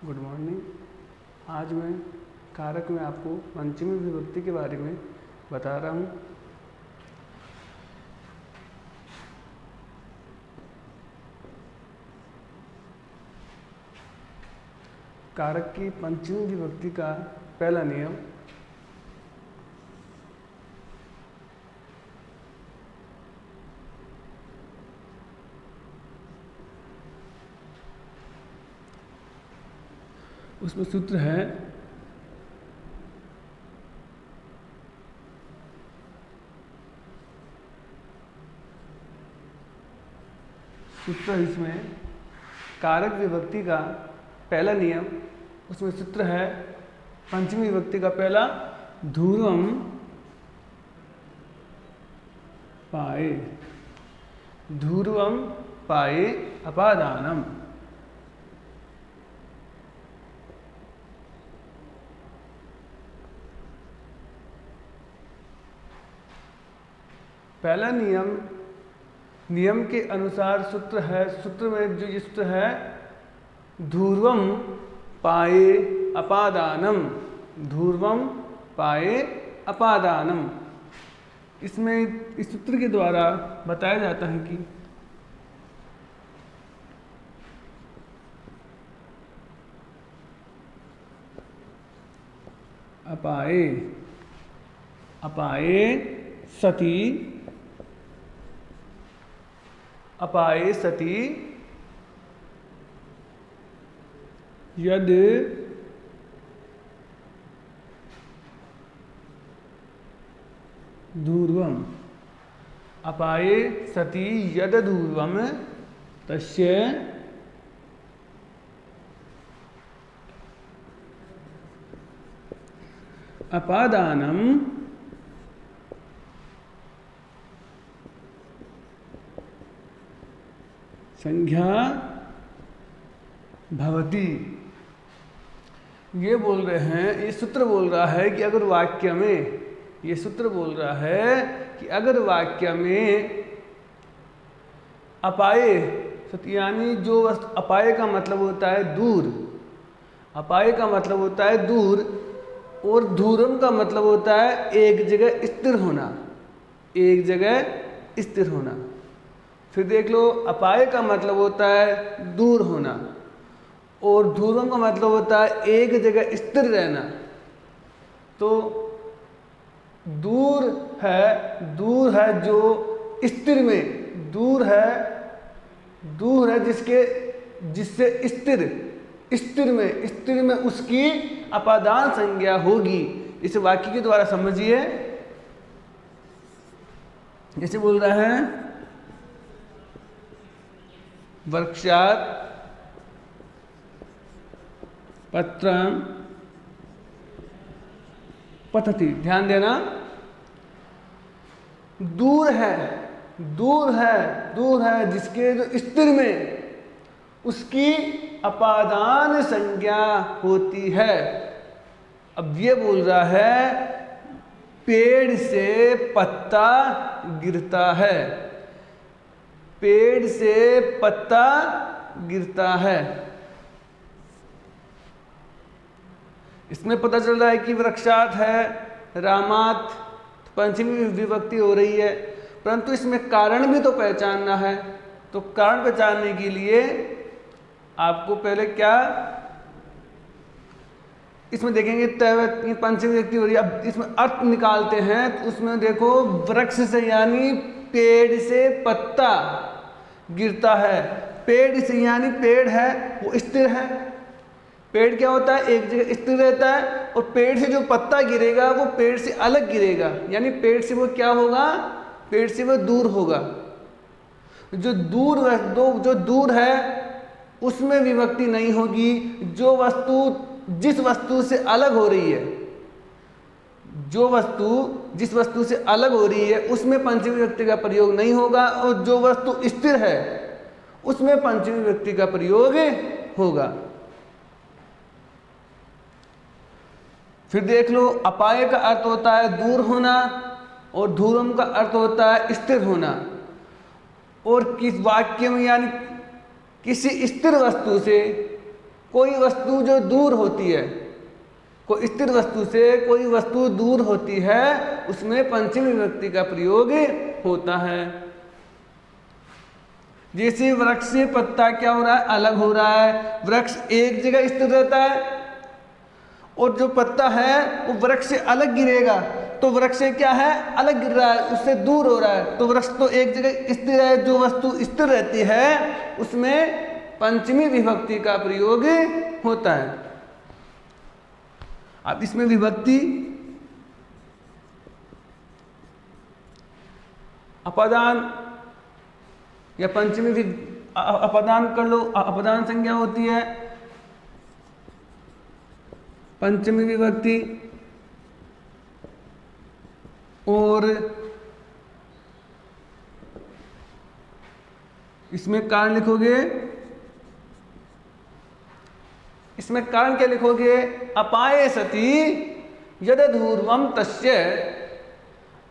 Good morning. आज मैं कारक में आपको पंचमी विभक्ति के बारे में बता रहा हूँ। कारक की पंचमी विभक्ति का पहला नियम उसमें सूत्र है इसमें कारक विभक्ति का पहला नियम, उसमें सूत्र है पंचमी विभक्ति का पहला ध्रुवम पाए, ध्रुवम पाए अपादानम। पहला नियम के अनुसार सूत्र में जो सूत्र है ध्रुवम पाए अपादानम, ध्रुवम पाए अपादानम। इसमें इस सूत्र के द्वारा बताया जाता है कि अपाए सति यद ध्रुवम, अपाए सति यद ध्रुवम तस्य अपादानम संज्ञा भवति। ये बोल रहे हैं, ये सूत्र बोल रहा है कि अगर वाक्य में, ये सूत्र बोल रहा है कि अगर वाक्य में अपाए यानी जो वस्तु, अपाए का मतलब होता है दूर, अपाए का मतलब होता है दूर, और ध्रुवम का मतलब होता है एक जगह स्थिर होना, एक जगह स्थिर होना। फिर देख लो, अपाए का मतलब होता है दूर होना और ध्रुवम का मतलब होता है एक जगह स्थिर रहना। तो दूर है जो स्थिर में, दूर है जिससे स्थिर में उसकी अपादान संज्ञा होगी। इस वाक्य के द्वारा समझिए, जैसे बोल रहा है वृक्षात् पत्रं पतति। ध्यान देना, दूर है जिसके जो स्थिर में उसकी अपादान संज्ञा होती है। अब ये बोल रहा है पेड़ से पत्ता गिरता है, पेड़ से पत्ता गिरता है। इसमें पता चल रहा है कि वृक्षात है, रामात पंचमी विभक्ति हो रही है, परंतु इसमें कारण भी तो पहचानना है। तो कारण पहचानने के लिए आपको पहले क्या, इसमें देखेंगे पंचमी विभक्ति हो रही है। अब इसमें अर्थ निकालते हैं, तो उसमें देखो वृक्ष से यानी पेड़ से पत्ता गिरता है। पेड़ से यानी पेड़ है वो स्थिर है, पेड़ क्या होता है एक जगह स्थिर रहता है, और पेड़ से जो पत्ता गिरेगा वो पेड़ से अलग गिरेगा, यानी पेड़ से वो क्या होगा, पेड़ से वो दूर होगा। जो दूर है उसमें विभक्ति नहीं होगी। जिस वस्तु से अलग हो रही है, जिस वस्तु से अलग हो रही है उसमें पंचमी विभक्ति का प्रयोग नहीं होगा, और जो वस्तु स्थिर है उसमें पंचमी विभक्ति का प्रयोग होगा। फिर देख लो, अपाय का अर्थ होता है दूर होना और ध्रुवम का अर्थ होता है स्थिर होना। और किस वाक्य में यानी किसी स्थिर वस्तु से कोई वस्तु जो दूर होती है, कोई स्थिर वस्तु से कोई वस्तु दूर होती है, उसमें पंचमी विभक्ति का प्रयोग होता है। जैसे वृक्ष से पत्ता क्या हो रहा है, अलग हो रहा है। वृक्ष एक जगह स्थिर रहता है और जो पत्ता है वो वृक्ष से अलग गिरेगा, तो वृक्ष से क्या है, अलग गिर रहा है, उससे दूर हो रहा है। तो वृक्ष तो एक जगह स्थिर है, जो वस्तु स्थिर रहती है उसमें पंचमी विभक्ति का प्रयोग होता है। अब इसमें विभक्ति अपदान या पंचमी अपदान कर लो, अपदान संज्ञा होती है पंचमी विभक्ति, और इसमें कारण लिखोगे, इसमें कारण क्या लिखोगे, अपाये सति यदधूर्वम तस्य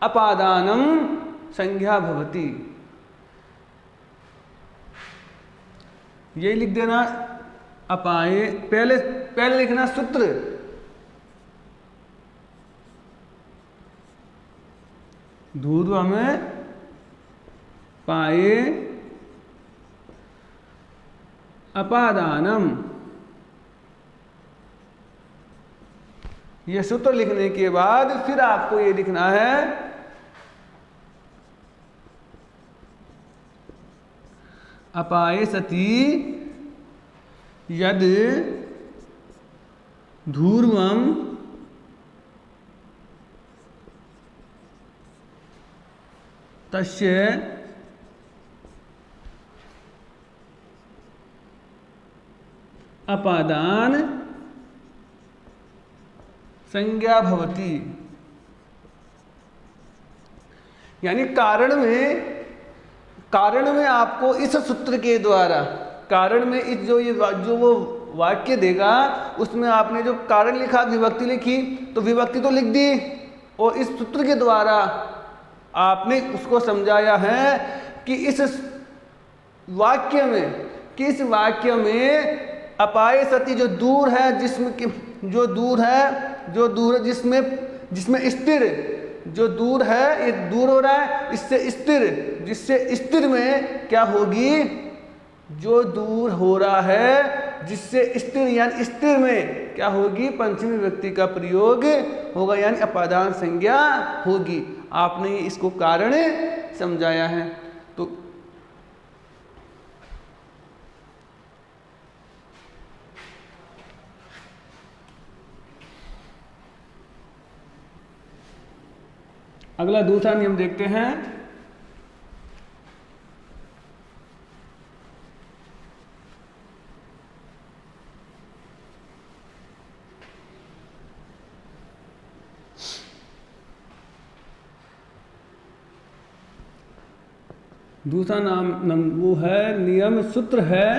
अपादानम संज्ञा भवति। यही लिख देना अपाये, पहले लिखना सूत्र, धूर्व में पाए अपादानम, ये सूत्र लिखने के बाद फिर आपको ये लिखना है अपाये सति यद धूर्वम तस्य अपादान संज्ञा भवति। यानी कारण में आपको इस सूत्र के द्वारा, कारण में इस जो वो वाक्य देगा उसमें आपने जो कारण लिखा, विभक्ति लिखी, तो विभक्ति तो लिख दी, और इस सूत्र के द्वारा आपने उसको समझाया है कि इस वाक्य में अपाये सति जो दूर है, जो दूर है जिसमें स्थिर, जो दूर है ये दूर हो रहा है, इससे स्थिर, जिससे स्थिर में क्या होगी, जो दूर हो रहा है जिससे स्थिर, यानी स्थिर में क्या होगी, पंचमी विभक्ति का प्रयोग होगा, यानी अपादान संज्ञा होगी। आपने इसको कारण समझाया है। तो अगला दूसरा नियम देखते हैं। दूसरा नाम वो है, नियम सूत्र है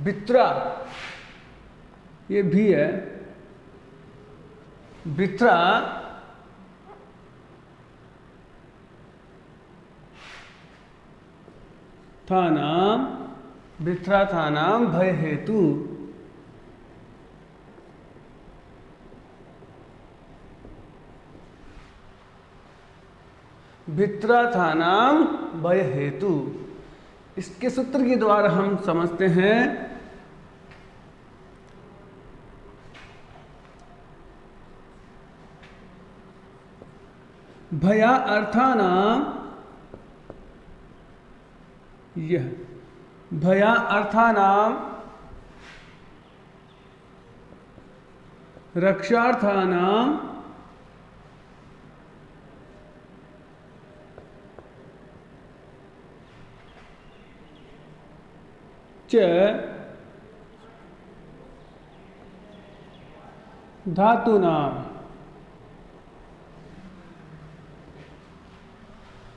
बित्रा, ये भी है बित्रा था नाम, बित्रा था नाम भय हेतु। बित्रा था नाम भय हेतु, इसके सूत्र के द्वारा हम समझते हैं भया अर्थानाम, यह भया अर्थानाम रक्षार्थानाम च धातूनाम,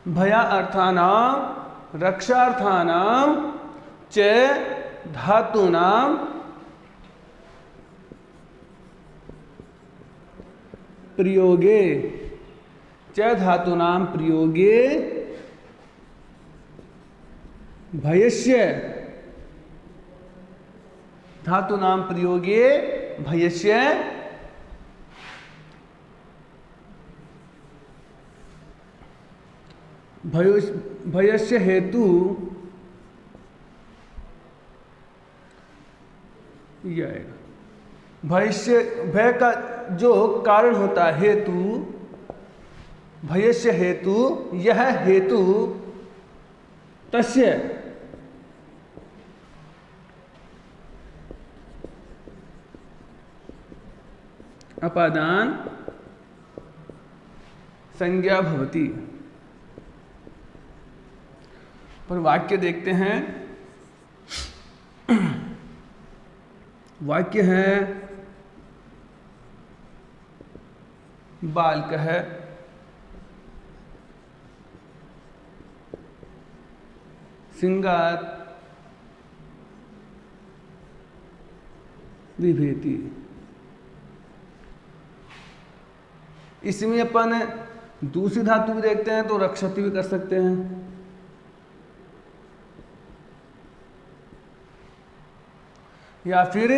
भया अर्थानाम रक्षार्थानाम च धातूनाम प्रयोगे, च धातूनाम प्रयोगे भयस्य धातु नाम प्रयोगे भयस्य भयस्य हेतु ये आएगा। भयस्य भय का जो कारण होता है हेतु, भयस्य हेतु यह हेतु तस्य अपादान संज्ञा भवति। पर वाक्य देखते हैं। वाक्य है बालक है सिंगात विभेति। इसमें अपन दूसरी धातु भी देखते हैं तो रक्षति भी कर सकते हैं, या फिर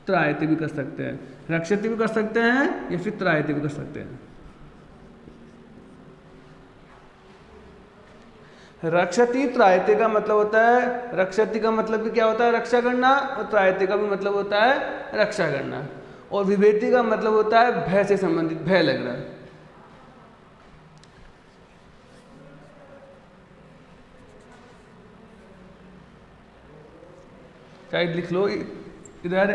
त्रायते भी कर सकते हैं। रक्षति भी कर सकते हैं या फिर त्रायते भी कर सकते हैं। रक्षति त्रायते का मतलब होता है, रक्षति का मतलब भी क्या होता है? रक्षा करना। और त्रायते का भी मतलब होता है रक्षा करना। और विभेति का मतलब होता है भय से संबंधित, भय लग रहा है। शायद लिख लो इधर,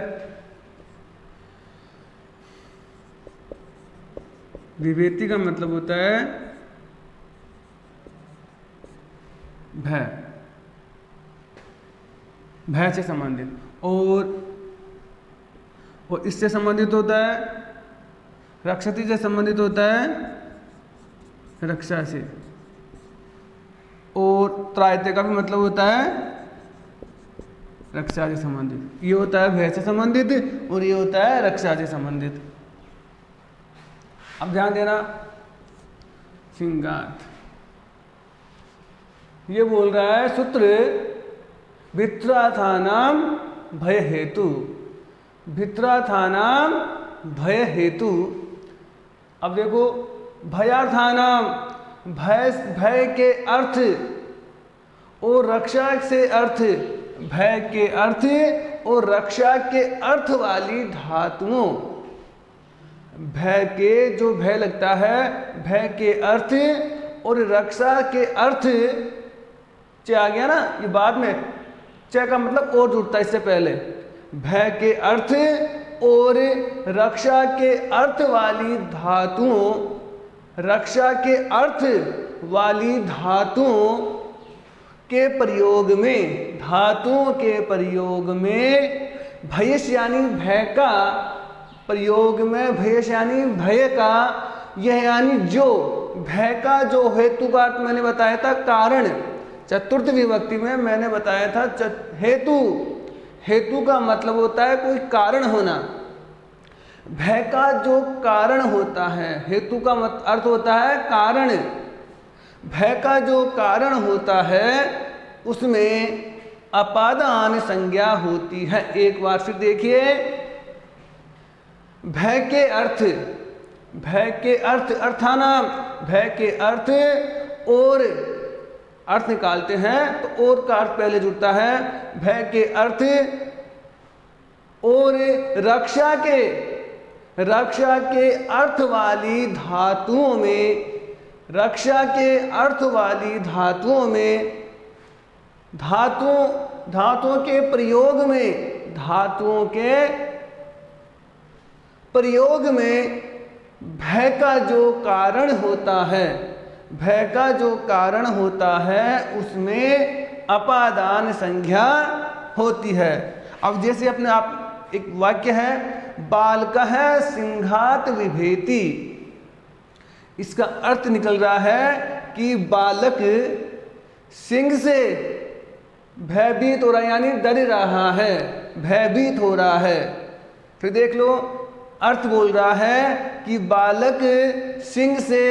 विभेति का मतलब होता है भय, भय से संबंधित। और इससे संबंधित होता है, रक्षति से संबंधित होता है रक्षा से। और त्रायते का भी मतलब होता है रक्षा से संबंधित। ये होता है भय से संबंधित और ये होता है रक्षा से संबंधित। अब ध्यान देना, सिंगात ये बोल रहा है सूत्र भित्रार्थानाम भय हेतु, भित्रार्थानाम भय हेतु। अब देखो भयार्थानाम, भय के अर्थ और रक्षा से अर्थ, भय के अर्थ और रक्षा के अर्थ वाली धातुओं, भय के जो भय लगता है, भय के अर्थ और रक्षा के अर्थ, च आ गया ना, ये बाद में च का मतलब और जुड़ता है इससे पहले। भय के अर्थ और रक्षा के अर्थ वाली धातुओं, रक्षा के अर्थ वाली धातुओं के प्रयोग में, धातुओं के प्रयोग में भयस यानी भय का प्रयोग में, भयस यानी भय का, यह यानी जो भय का जो हेतु का अर्थ मैंने बताया था कारण, चतुर्थ विभक्ति में मैंने बताया था हेतु, हेतु का मतलब होता है कोई कारण होना। भय का जो कारण होता है, हेतु का अर्थ होता है कारण। भय का जो कारण होता है उसमें अपादान संज्ञा होती है। एक बार फिर देखिए, भय के अर्थ, भय के अर्थ अर्थानाम, भय के अर्थ और अर्थ निकालते हैं तो और का अर्थ पहले जुड़ता है। भय के अर्थ और रक्षा के अर्थ वाली धातुओं में, रक्षा के अर्थ वाली धातुओं में, धातुओं के प्रयोग में, धातुओं के प्रयोग में भय का जो कारण होता है, भय का जो कारण होता है उसमें अपादान संज्ञा होती है। अब जैसे अपने आप एक वाक्य है बालकः सिंघात विभेति, इसका अर्थ निकल रहा है कि बालक सिंह से भयभीत हो रहा है, यानी डर रहा है, भयभीत हो रहा है। फिर देख लो, अर्थ बोल रहा है कि बालक सिंह से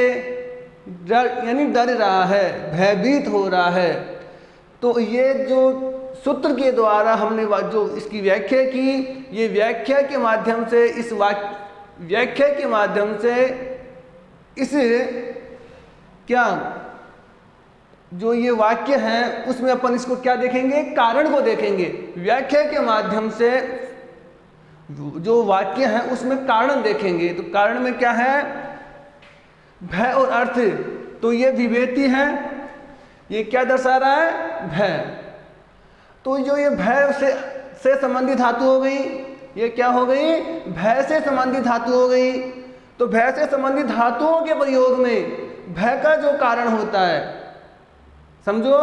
यानी डर रहा है, भयभीत हो रहा है। तो ये जो सूत्र के द्वारा हमने जो इसकी व्याख्या की, ये व्याख्या के माध्यम से व्याख्या के माध्यम से इस क्या जो ये वाक्य है उसमें अपन इसको क्या देखेंगे, कारण को देखेंगे। व्याख्या के माध्यम से जो वाक्य है उसमें कारण देखेंगे। तो कारण में क्या है, भय और अर्थ। तो ये विभेति है, ये क्या दर्शा रहा है, भय। तो जो ये भय से संबंधित धातु हो गई, ये क्या हो गई, भय से संबंधित धातु हो गई। तो भय से संबंधित धातुओं के प्रयोग में भय का जो कारण होता है, समझो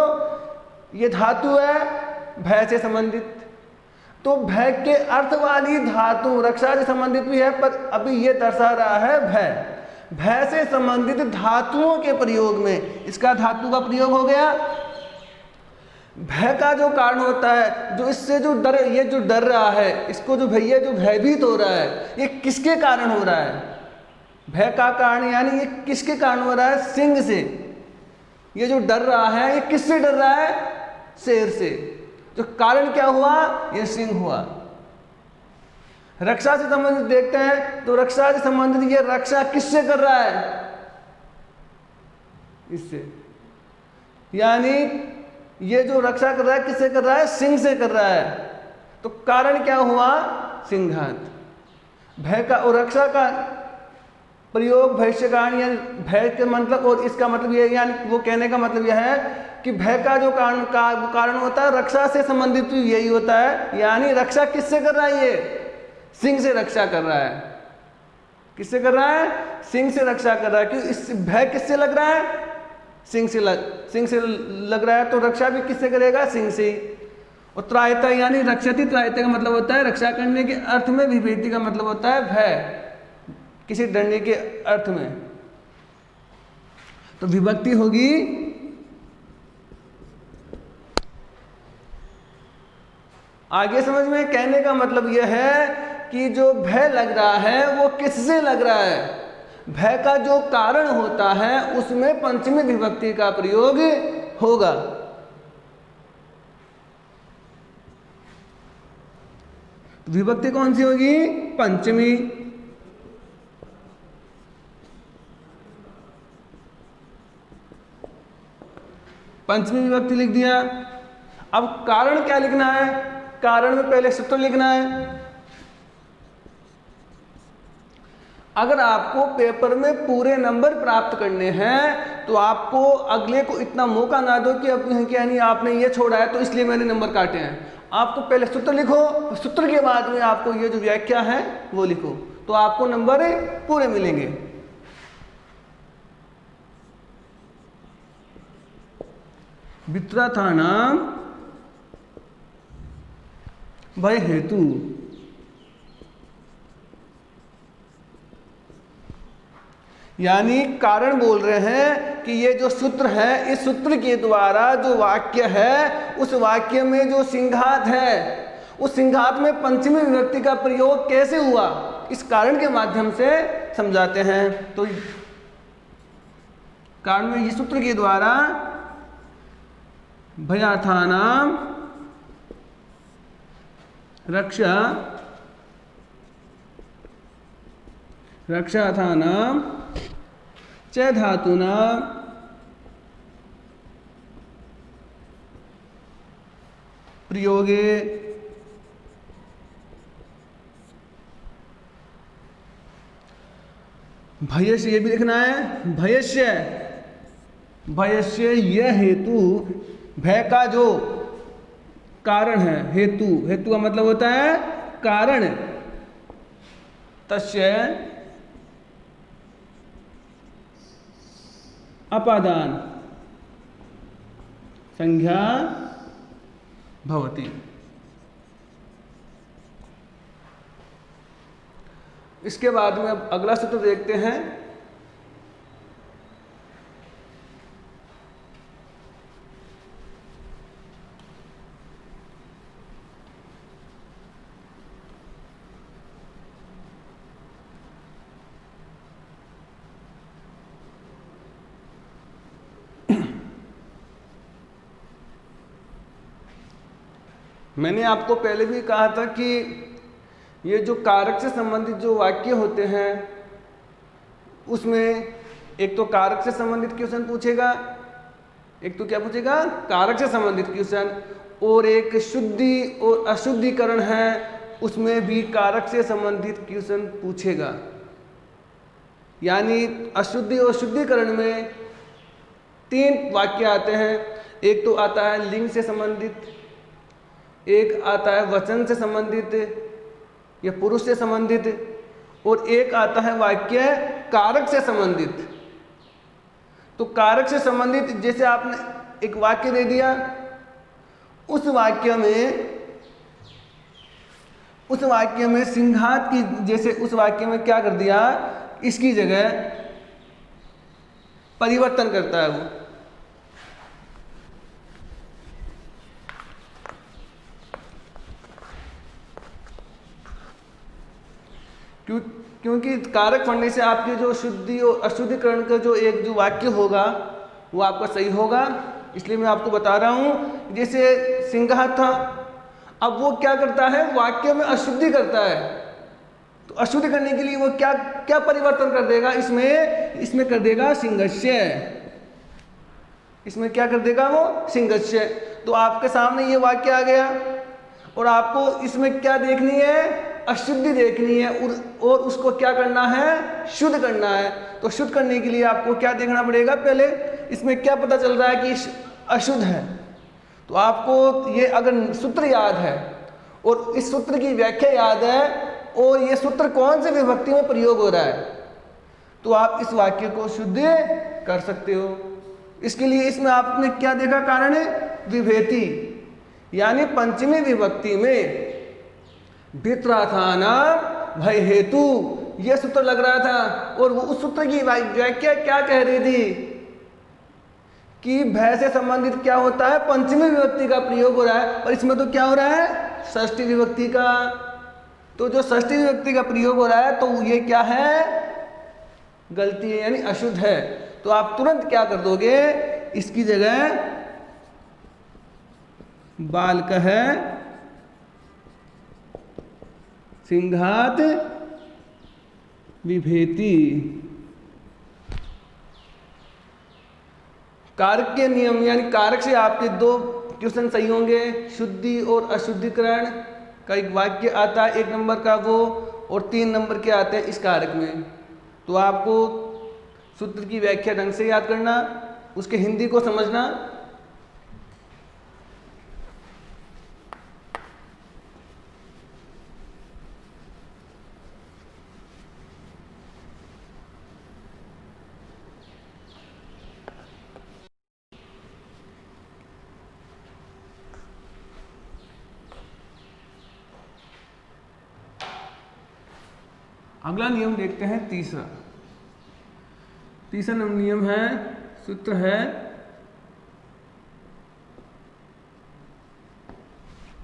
ये धातु है भय से संबंधित, तो भय के अर्थ वाली धातु रक्षा से संबंधित भी है, पर अभी ये दर्शा रहा है भय। भय से संबंधित धातुओं के प्रयोग में इसका धातु का प्रयोग हो गया। भय का जो कारण होता है, जो इससे जो डर, ये जो डर रहा है, इसको जो भैया जो भयभीत हो रहा है, ये किसके कारण हो रहा है, भय का कारण, यानी ये किसके कारण हो रहा है, सिंह से। ये जो डर रहा है ये किससे डर रहा है, शेर से। तो कारण क्या हुआ, ये सिंह हुआ। रक्षा से संबंधित देखते हैं, तो रक्षा से संबंधित ये रक्षा किससे कर रहा है, इससे, यानी ये जो रक्षा कर रहा है किससे कर रहा है, सिंह से कर रहा है। तो कारण क्या हुआ, सिंघात। भय का और रक्षा का प्रयोग भविष्य कारण, यानी भय के मतलब और इसका मतलब यह, यानी वो कहने का मतलब यह है कि भय का जो कारण होता है रक्षा से संबंधित भी यही होता है। यानी रक्षा किससे कर रहा है, ये सिंह से रक्षा कर रहा है। किससे कर रहा है, सिंह से रक्षा कर रहा है। क्यों, इस भय किससे लग रहा है, सिंह से लग रहा है, तो रक्षा भी किससे करेगा, सिंह से। और त्रायता यानी रक्षति, त्रायता का मतलब होता है रक्षा करने के अर्थ में, विभेति का मतलब होता है भय, किसी डरने के अर्थ में। तो विभक्ति होगी आगे समझ में। कहने का मतलब यह है कि जो भय लग रहा है वो किससे लग रहा है, भय का जो कारण होता है उसमें पंचमी विभक्ति का प्रयोग होगा। विभक्ति कौन सी होगी, पंचमी। पंचमी विभक्ति लिख दिया। अब कारण क्या लिखना है, कारण में पहले सूत्र लिखना है। अगर आपको पेपर में पूरे नंबर प्राप्त करने हैं तो आपको अगले को इतना मौका ना दो कि अब यानी आपने ये छोड़ा है तो इसलिए मैंने नंबर काटे हैं। आपको पहले सूत्र लिखो, सूत्र के बाद में आपको ये जो व्याख्या है वो लिखो, तो आपको नंबर पूरे मिलेंगे। वित्राथानाम भय हेतु, यानी कारण बोल रहे हैं कि ये जो सूत्र है, इस सूत्र के द्वारा जो वाक्य है उस वाक्य में जो सिंघात है, उस सिंघात में पंचमी विभक्ति का प्रयोग कैसे हुआ, इस कारण के माध्यम से समझाते हैं। तो कारण में ये सूत्र के द्वारा भयार्थानाम रक्षा, रक्षार्थानाम च धातुना प्रयोगे भयस्य, ये भी लिखना है, भयस्य, भयस्य यह हेतु, भय का जो कारण है, हेतु, हेतु का मतलब होता है कारण, तस्य अपादान संज्ञा भवति। इसके बाद में अब अगला सूत्र देखते हैं। मैंने आपको पहले भी कहा था कि ये जो कारक से संबंधित जो वाक्य होते हैं उसमें एक तो कारक से संबंधित क्वेश्चन पूछेगा, एक तो क्या पूछेगा, कारक से संबंधित क्वेश्चन, और एक शुद्धि और अशुद्धिकरण है उसमें भी कारक से संबंधित क्वेश्चन पूछेगा। यानी अशुद्धि और शुद्धिकरण में 3 वाक्य आते हैं। एक तो आता है लिंग से संबंधित, एक आता है वचन से संबंधित या पुरुष से संबंधित, और एक आता है वाक्य कारक से संबंधित। तो कारक से संबंधित जैसे आपने एक वाक्य दे दिया, उस वाक्य में सिंघात की, जैसे उस वाक्य में क्या कर दिया, इसकी जगह परिवर्तन करता है वो। क्योंकि कारक पढ़ने से आपकी जो शुद्धि और अशुद्धिकरण का जो वाक्य होगा वो आपका सही होगा, इसलिए मैं आपको बता रहा हूं। जैसे सिंघात था, अब वो क्या करता है, वाक्य में अशुद्धि करता है, तो अशुद्धि करने के लिए वो क्या क्या परिवर्तन कर देगा, इसमें कर देगा सिंघस्य, इसमें क्या कर देगा वो, सिंघस्य। तो आपके सामने ये वाक्य आ गया और आपको इसमें क्या देखनी है, अशुद्धि देखनी है, और उसको क्या करना है, शुद्ध करना है। तो शुद्ध करने के लिए आपको क्या देखना पड़ेगा, पहले इसमें क्या पता चल रहा है कि अशुद्ध है, तो आपको ये अगर सूत्र याद है और इस सूत्र की व्याख्या याद है और ये सूत्र कौन से विभक्ति में प्रयोग हो रहा है, तो आप इस वाक्य को शुद्ध कर सकते हो। इसके लिए इसमें आपने क्या देखा, कारण है विभेति, यानी पंचमी विभक्ति में भित्राथाना भय हेतु यह सूत्र लग रहा था, और वो उस सूत्र की व्याख्या क्या कह रही थी कि भय से संबंधित क्या होता है, पंचमी विभक्ति का प्रयोग हो रहा है, और इसमें तो क्या हो रहा है, षष्ठी विभक्ति का। तो जो षष्ठी विभक्ति का प्रयोग हो रहा है तो ये क्या है, गलती है, यानी अशुद्ध है। तो आप तुरंत क्या कर दोगे, इसकी जगह बालक है सिंघात विभेति। कारक के नियम, यानी कारक से आपके 2 क्वेश्चन सही होंगे। शुद्धि और अशुद्धिकरण का एक वाक्य आता है 1 नंबर का वो, और 3 नंबर के आते हैं इस कारक में। तो आपको सूत्र की व्याख्या ढंग से याद करना, उसके हिंदी को समझना। अगला नियम देखते हैं, तीसरा नियम है, सूत्र है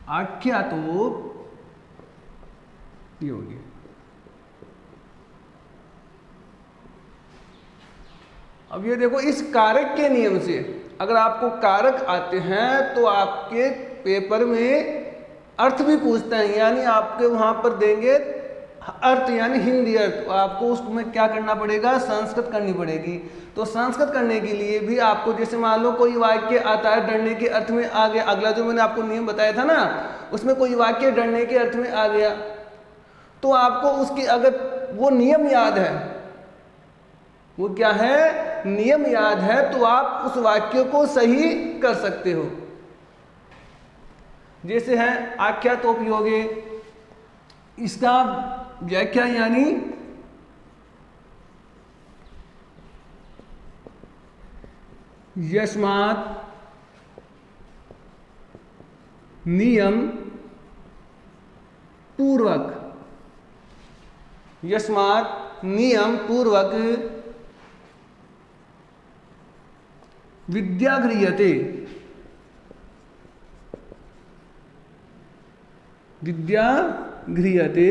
आख्यातोप योग्य। अब ये देखो, इस कारक के नियम से अगर आपको कारक आते हैं तो आपके पेपर में अर्थ भी पूछते हैं, यानी आपके वहां पर देंगे अर्थ, यानी हिंदी अर्थ। तो आपको उसमें क्या करना पड़ेगा, संस्कृत करनी पड़ेगी। तो संस्कृत करने के लिए भी आपको, जैसे मान लो कोई वाक्य आता है डरने के अर्थ में आ गया, अगला जो मैंने आपको नियम बताया था ना, उसमें कोई वाक्य डरने के अर्थ में आ गया, तो आपको उसकी अगर वो नियम याद है, वो क्या है, नियम याद है, तो आप उस वाक्य को सही कर सकते हो। जैसे है आख्यातोपयोगे, इसका व्याख्या यानी यस्मात् नियम पूर्वक, यस्मात् नियम पूर्वक विद्या गृह्यते, विद्या गृह्यते,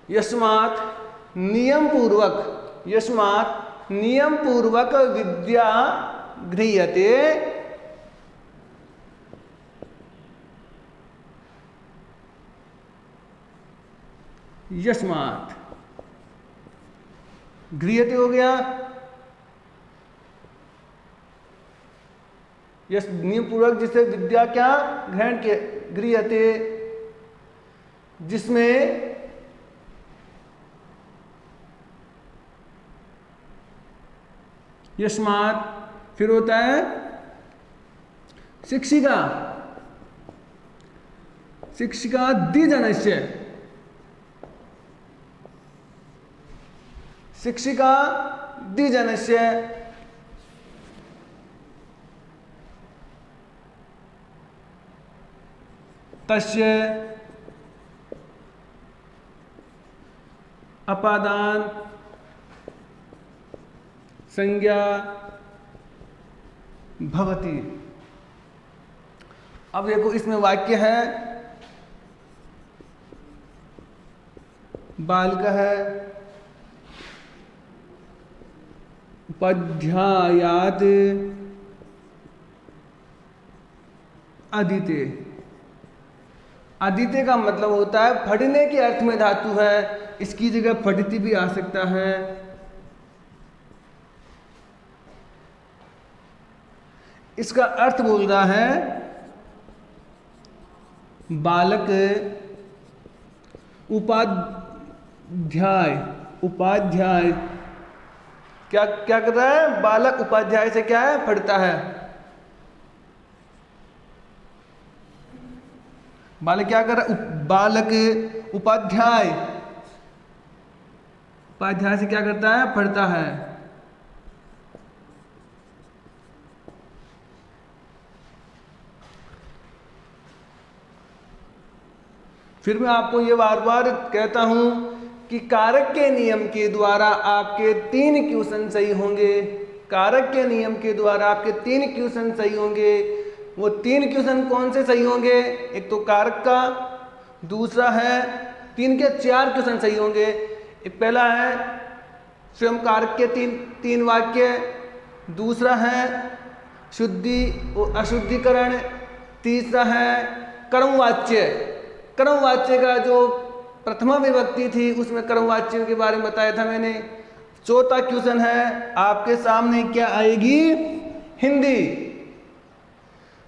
यस्मात् नियम पूर्वक, यस्मात् नियम पूर्वक विद्या गृह्यते यस्मात्, गृह्यते हो गया, यस नियम पूर्वक जिसे विद्या क्या ग्रहण किया, गृह्यते, जिसमें यस्मात् फिर होता है शिक्षिका, शिक्षिका द्विजनस्य, शिक्षिका द्विजनस्य, तस्य अपादान संज्ञा भवति। अब देखो इसमें वाक्य है, बालिका है, उपाध्यायात् अधीते, अधीते का मतलब होता है पढ़ने के अर्थ में धातु है, इसकी जगह पठिति भी आ सकता है। इसका अर्थ बोल रहा है बालक उपाध्याय, उपाध्याय क्या क्या कर रहा है, बालक उपाध्याय से क्या है, पढ़ता है। बालक क्या कर रहा है, बालक उपाध्याय, उपाध्याय से क्या करता है, पढ़ता है। फिर मैं आपको ये बार बार कहता हूं कि कारक के नियम के द्वारा आपके 3 क्वेश्चन सही होंगे, कारक के नियम के द्वारा आपके 3 क्वेश्चन सही होंगे। वो 3 क्वेश्चन कौन से सही होंगे, एक तो कारक का, दूसरा है 3 के 4 क्वेश्चन सही होंगे। एक पहला है स्वयं कारक के 3 वाक्य, दूसरा है शुद्धि और अशुद्धिकरण, तीसरा है कर्मवाच्य। कर्मवाच्य का जो प्रथमा विभक्ति थी उसमें कर्मवाच्य के बारे में बताया था मैंने। चौथा क्वेश्चन है आपके सामने क्या आएगी, हिंदी।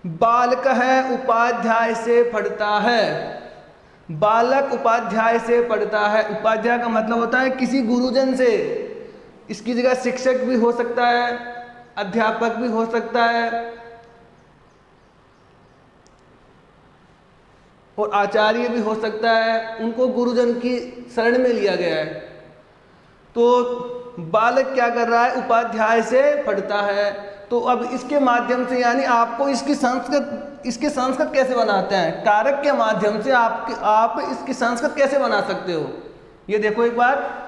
बालक है उपाध्याय से पढ़ता है, बालक उपाध्याय से पढ़ता है। उपाध्याय का मतलब होता है किसी गुरुजन से, इसकी जगह शिक्षक भी हो सकता है, अध्यापक भी हो सकता है और आचार्य भी हो सकता है, उनको गुरुजन की शरण में लिया गया है। तो बालक क्या कर रहा है, उपाध्याय से पढ़ता है। तो अब इसके माध्यम से यानी आपको इसकी संस्कृत कैसे बनाते हैं, कारक के माध्यम से आप इसकी संस्कृत कैसे बना सकते हो, ये देखो एक बार।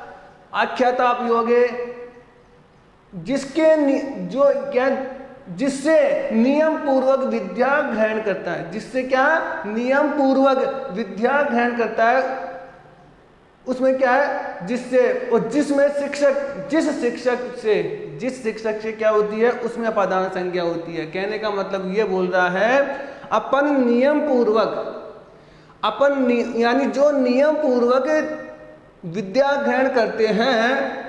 आख्याता आप योगे, जिसके जो क्या, जिससे नियम पूर्वक विद्या ग्रहण करता है, जिससे क्या नियम पूर्वक विद्या ग्रहण करता है, उसमें क्या है, जिससे, और जिसमें शिक्षक, जिस शिक्षक से क्या होती है, उसमें अपादान संज्ञा होती है। कहने का मतलब ये बोल रहा है अपन नियम पूर्वक, यानी जो नियम पूर्वक विद्या ग्रहण करते हैं,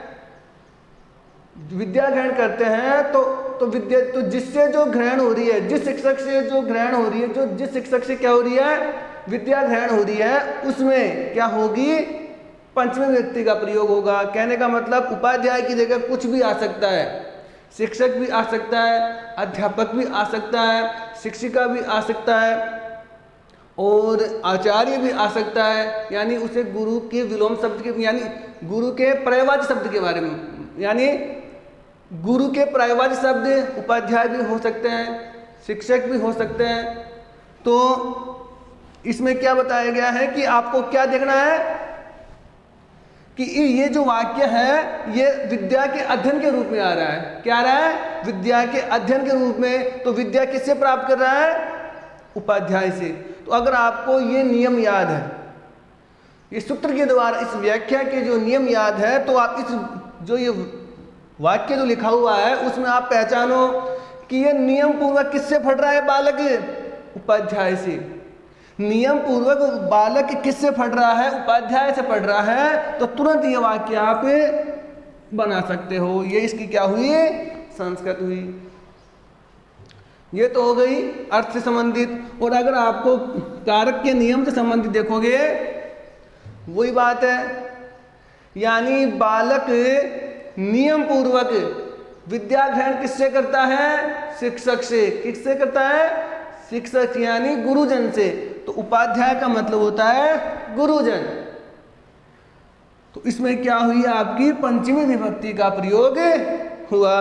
तो विद्या, तो जिससे जो ग्रहण हो रही है, जिस शिक्षक से जो ग्रहण हो रही है, जिस शिक्षक से क्या हो रही है, विद्या ग्रहण हो रही है, उसमें क्या होगी, पंचमी व्यक्ति का प्रयोग होगा। कहने का मतलब उपाध्याय की जगह कुछ भी आ सकता है, शिक्षक भी आ सकता है, अध्यापक भी आ सकता है, शिक्षिका भी आ सकता है और आचार्य भी आ सकता है। यानी उसे गुरु के विलोम शब्द के, यानी गुरु के पर्यायवाची शब्द के बारे में, यानी गुरु के पर्यायवाची शब्द उपाध्याय भी हो सकते हैं, शिक्षक भी हो सकते हैं। तो इसमें क्या बताया गया है कि आपको क्या देखना है कि ये जो वाक्य है ये विद्या के अध्ययन के रूप में आ रहा है। क्या आ रहा है, विद्या के अध्ययन के रूप में। तो विद्या किससे प्राप्त कर रहा है, उपाध्याय से। तो अगर आपको ये नियम याद है, इस सूत्र के द्वारा, इस व्याख्या के जो नियम याद है, तो आप इस जो ये वाक्य जो लिखा हुआ है उसमें आप पहचानो कि ये नियम पूर्वक किससे पढ़ रहा है बालक, उपाध्याय से। नियम पूर्वक बालक किससे पढ़ रहा है, उपाध्याय से पढ़ रहा है, तो तुरंत ये वाक्य आप बना सकते हो। ये इसकी क्या हुई, संस्कृत हुई। ये तो हो गई अर्थ से संबंधित। और अगर आपको कारक के नियम से संबंधित देखोगे, वही बात है, यानी बालक नियम पूर्वक विद्या ग्रहण किससे करता है, शिक्षक से। किससे करता है, शिक्षक यानी गुरुजन से। तो उपाध्याय का मतलब होता है गुरुजन। तो इसमें क्या हुई, आपकी पंचमी विभक्ति का प्रयोग हुआ।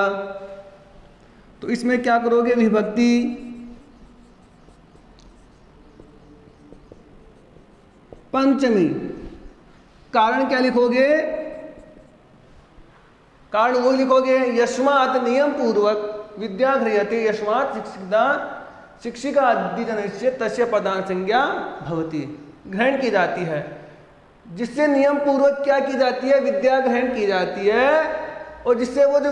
तो इसमें क्या करोगे, विभक्ति पंचमी। कारण क्या लिखोगे, कारण वो लिखोगे, यस्मात् नियम पूर्वक विद्या गृह्यते, यस्मात् शिक्षिका अध्ययनस्य तस्य पदान संज्ञा भवति। ग्रहण की जाती है, जिससे नियम पूर्वक क्या की जाती है, विद्या ग्रहण की जाती है। और जिससे वो जो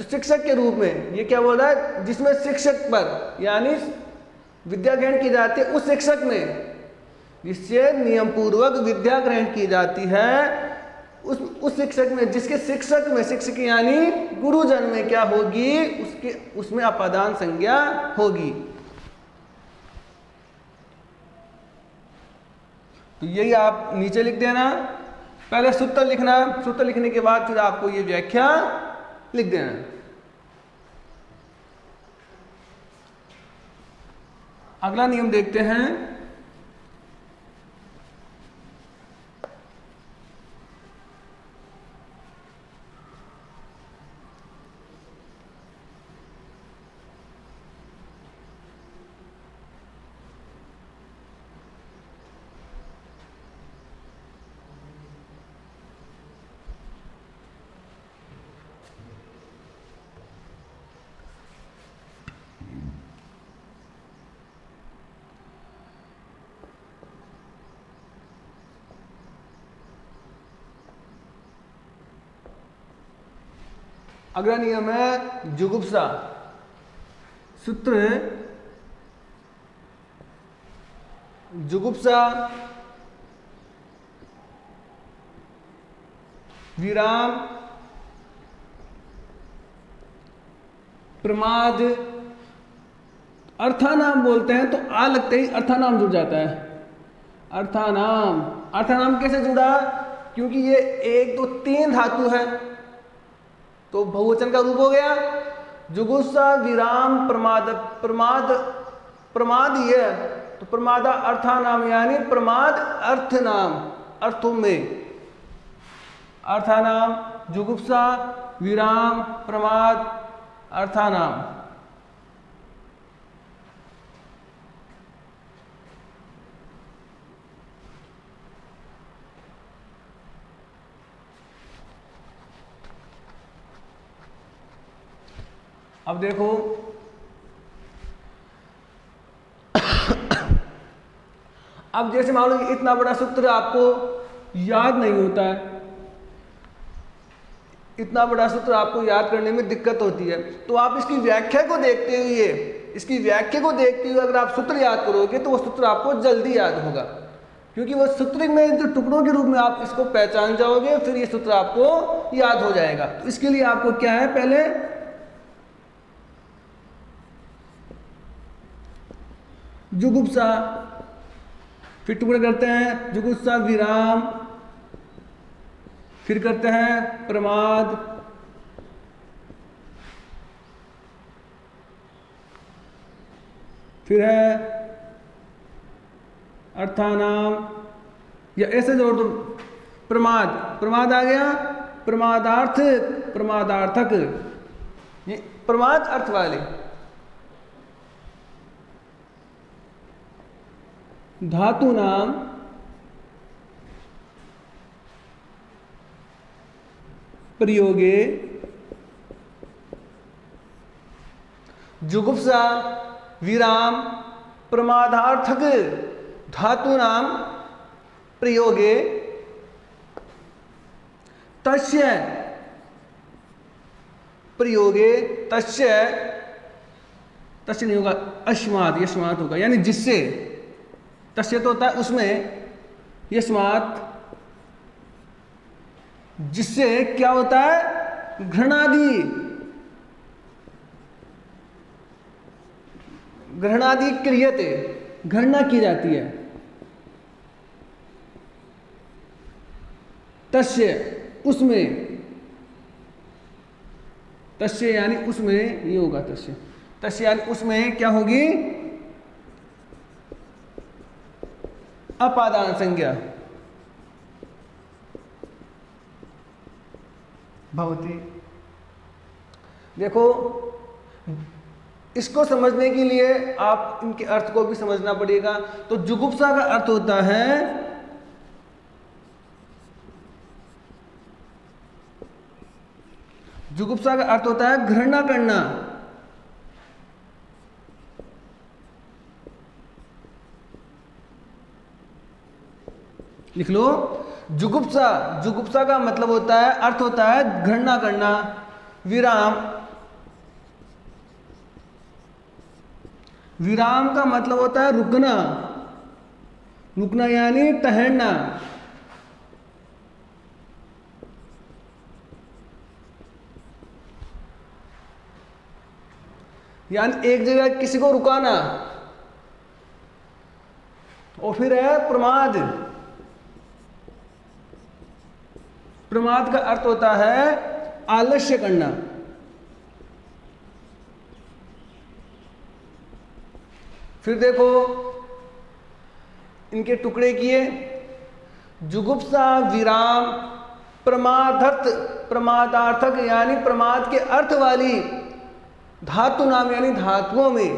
शिक्षक के रूप में, ये क्या बोल रहा है, जिसमें शिक्षक पर यानी विद्या ग्रहण की जाती है, उस शिक्षक में, जिससे नियम पूर्वक विद्या ग्रहण की जाती है, उस शिक्षक में, जिसके शिक्षक में, शिक्षक यानी गुरुजन में क्या होगी, उसमें अपादान संज्ञा होगी। तो यही आप नीचे लिख देना। पहले सूत्र लिखना, सूत्र लिखने के बाद फिर आपको ये व्याख्या लिख देना। अगला नियम देखते हैं। अगला नियम है जुगुप्सा। सूत्र जुगुप्सा विराम प्रमाद, अर्थानाम बोलते हैं तो आ लगते ही अर्थानाम जुड़ जाता है। अर्थानाम, अर्थानाम कैसे जुड़ा, क्योंकि ये 1 2 3 धातु है, तो बहुवचन का रूप हो गया। जुगुप्सा विराम प्रमाद, प्रमाद ये, तो प्रमादा अर्थानाम यानी प्रमाद अर्थ नाम, अर्थों में अर्थानाम, जुगुप्सा विराम प्रमाद अर्थानाम। अब देखो, अब जैसे मान लो इतना बड़ा सूत्र आपको याद नहीं होता है, इतना बड़ा सूत्र आपको याद करने में दिक्कत होती है, तो आप इसकी व्याख्या को देखते हुए अगर आप सूत्र याद करोगे तो वो सूत्र आपको जल्दी याद होगा, क्योंकि वो सूत्र में जो टुकड़ों के रूप में आप इसको पहचान जाओगे, फिर ये सूत्र आपको याद हो जाएगा। तो इसके लिए आपको क्या है, पहले जुगुप्सा, फिर टुकड़े करते हैं, जुगुप्सा विराम, फिर करते हैं प्रमाद, फिर है अर्थानाम, या ऐसे जोड़ दो, प्रमाद आ गया, प्रमादार्थ, प्रमादार्थक, ये प्रमाद अर्थ वाले। धातु नाम प्रयोगे जुगुप्सा विराम प्रमादार्थक धातु नाम प्रयोगे तस्य प्रयोगे, तस्य नहीं होगा, अश्मात, यश्मात होगा, यानी जिससे, तस्य तो होता है उसमें, यस्मात् जिससे क्या होता है, घृणादि, घृणादि क्रियते, घृणा की जाती है। तस्य उसमें, तस्य यानी उसमें, ये होगा तस्य, तस्य यानी उसमें क्या होगी, अपादान संज्ञा भवति। देखो, इसको समझने के लिए आप इनके अर्थ को भी समझना पड़ेगा। तो जुगुप्सा का अर्थ होता है जुगुप्सा का अर्थ होता है घृणा करना। लिख लो, जुगुप्सा, जुगुप्सा का मतलब होता है, अर्थ होता है घृणा करना। विराम, विराम का मतलब होता है रुकना, रुकना यानी ठहरना। यानी एक जगह किसी को रुकाना। और फिर है प्रमाद, प्रमाद का अर्थ होता है आलस्य करना। फिर देखो, इनके टुकड़े किए, जुगुप्सा, विराम, प्रमादर्थ, प्रमादार्थक यानी प्रमाद के अर्थ वाली धातु नाम यानी धातुओं में,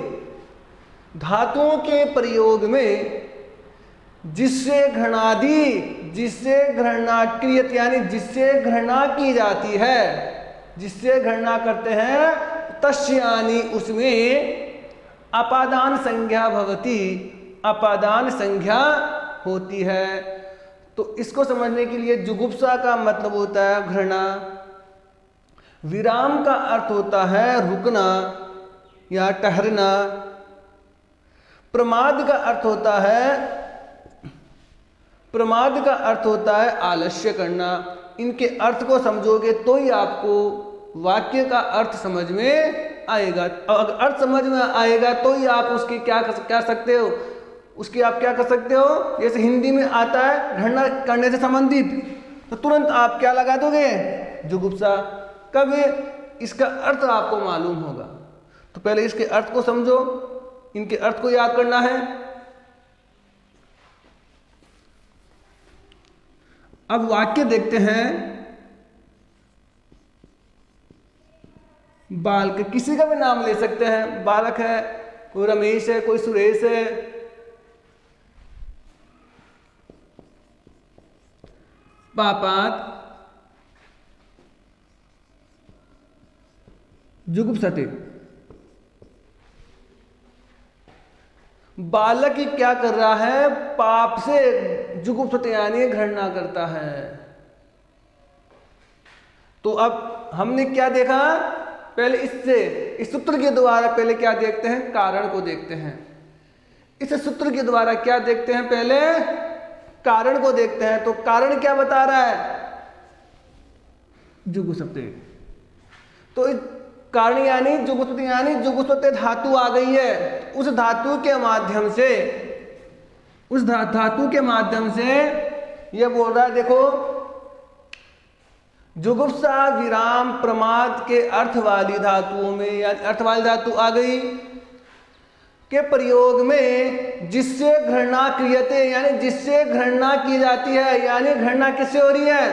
धातुओं के प्रयोग में जिससे घृणादि, जिससे घृणा क्रियत यानी जिससे घृणा की जाती है, जिससे घृणा करते हैं, तस्य यानी उसमें अपादान संज्ञा भवति, अपादान संज्ञा होती है। तो इसको समझने के लिए जुगुप्सा का मतलब होता है घृणा, विराम का अर्थ होता है रुकना या ठहरना, प्रमाद का अर्थ होता है, प्रमाद का अर्थ होता है आलस्य करना। इनके अर्थ को समझोगे तो ही आपको वाक्य का अर्थ समझ में आएगा। अगर अर्थ समझ में आएगा तो ही आप उसकी क्या सकते हो, उसकी आप क्या कर सकते हो। जैसे हिंदी में आता है घृणा करने से संबंधित, तो तुरंत आप क्या लगा दोगे, जुगुप्सा। कब इसका अर्थ आपको मालूम होगा, तो पहले इसके अर्थ को समझो, इनके अर्थ को याद करना है। अब वाक्य देखते हैं। बालक, किसी का भी नाम ले सकते हैं, बालक है, कोई रमेश है, कोई सुरेश है। पापात जुगुप्सते, बालक क्या कर रहा है, पाप से जुगुप्सते यानी घृणा करता है। तो अब हमने क्या देखा, पहले इससे, इस सूत्र के द्वारा पहले क्या देखते हैं, कारण को देखते हैं। इस सूत्र के द्वारा क्या देखते हैं, पहले कारण को देखते हैं। तो कारण क्या बता रहा है, जुगुप्सते। तो कारण यानी जुगुप्सते, यानी जुगुप्सते धातु आ गई है। उस धातु के माध्यम से, उस धातु के माध्यम से यह बोल रहा है, देखो जुगुप्सा, विराम, प्रमाद के अर्थ वाली धातुओं में, या अर्थ वाली धातु आ गई के प्रयोग में जिससे घृणा क्रियते यानी जिससे घृणा की जाती है। यानी घृणा किससे हो रही है,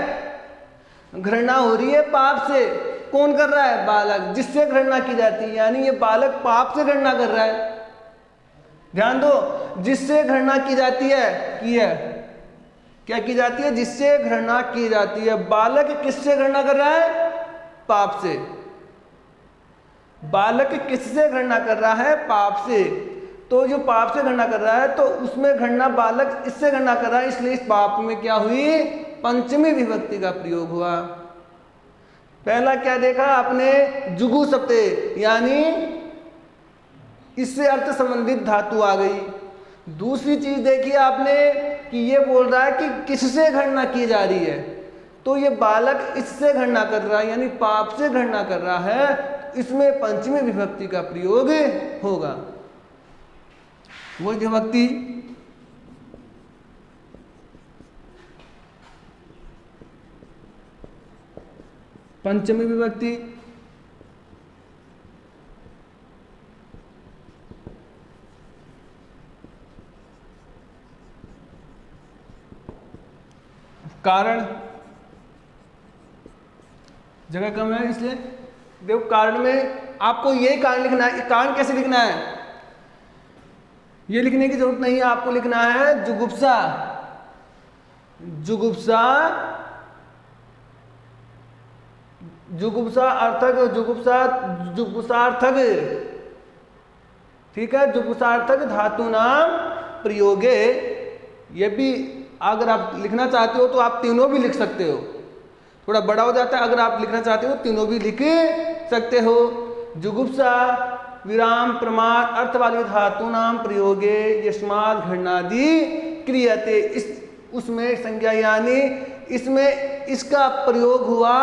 घृणा हो रही है पाप से। कौन कर रहा है, बालक, जिससे घृणा की जाती है, यानी ये बालक पाप से घृणा कर रहा है। ध्यान दो, जिससे घृणा की जाती है, की है, क्या की जाती है, जिससे घृणा की जाती है। बालक किससे घृणा कर रहा है, पाप से। बालक किससे घृणा कर रहा है, पाप से। तो जो पाप से घृणा कर रहा है, तो उसमें घृणा, बालक इससे घृणा कर रहा है, इसलिए इस पाप में क्या हुई, पंचमी विभक्ति का प्रयोग हुआ। पहला क्या देखा आपने, जुगुप्सते, यानी इससे अर्थ संबंधित धातु आ गई। दूसरी चीज देखिए आपने कि ये बोल रहा है कि किससे गणना की जा रही है, तो ये बालक इससे गणना कर रहा है यानी पाप से गणना कर रहा है, इसमें पंचमी विभक्ति का प्रयोग होगा। वो विभक्ति पंचमी विभक्ति कारण जगह कम है इसलिए देखो कारण में आपको ये कारण लिखना है। कारण कैसे लिखना है, ये लिखने की जरूरत नहीं है, आपको लिखना है जुगुप्सा। जुगुप्सा जुगुप्सा अर्थक जुगुप्सा जुगुप्सार्थक, ठीक है, जुगुप्सार्थक धातु नाम प्रयोगे। ये भी अगर आप लिखना चाहते हो तो आप तीनों भी लिख सकते हो, थोड़ा बड़ा हो जाता है, अगर आप लिखना चाहते हो तीनों भी लिख सकते हो। जुगुप्सा विराम प्रमाद अर्थ वाली धातु नाम प्रयोगे यस्मात् घृणादि क्रियते, इस उसमें संज्ञा यानी इसमें इसका प्रयोग हुआ,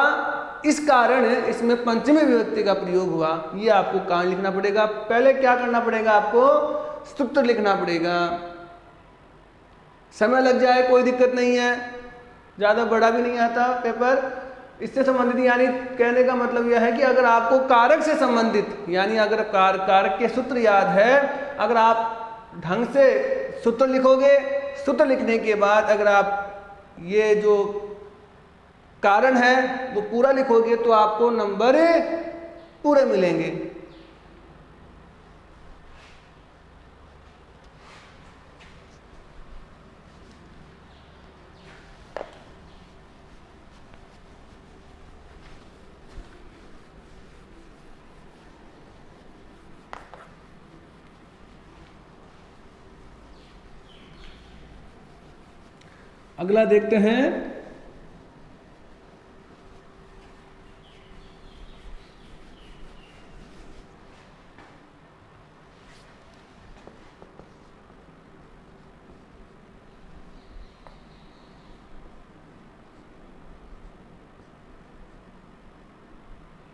इस कारण इसमें पंचमी विभक्ति का प्रयोग हुआ। ये आपको कारण लिखना पड़ेगा। पहले क्या करना पड़ेगा, आपको सूत्र लिखना पड़ेगा। समय लग जाए कोई दिक्कत नहीं है, ज़्यादा बड़ा भी नहीं आता पेपर। इससे संबंधित यानी कहने का मतलब यह है कि अगर आपको कारक से संबंधित यानी अगर कारक के सूत्र याद है, अगर आप ढंग से सूत्र लिखोगे, सूत्र लिखने के बाद अगर आप ये जो कारण है वो पूरा लिखोगे तो आपको नंबर पूरे मिलेंगे। अगला देखते हैं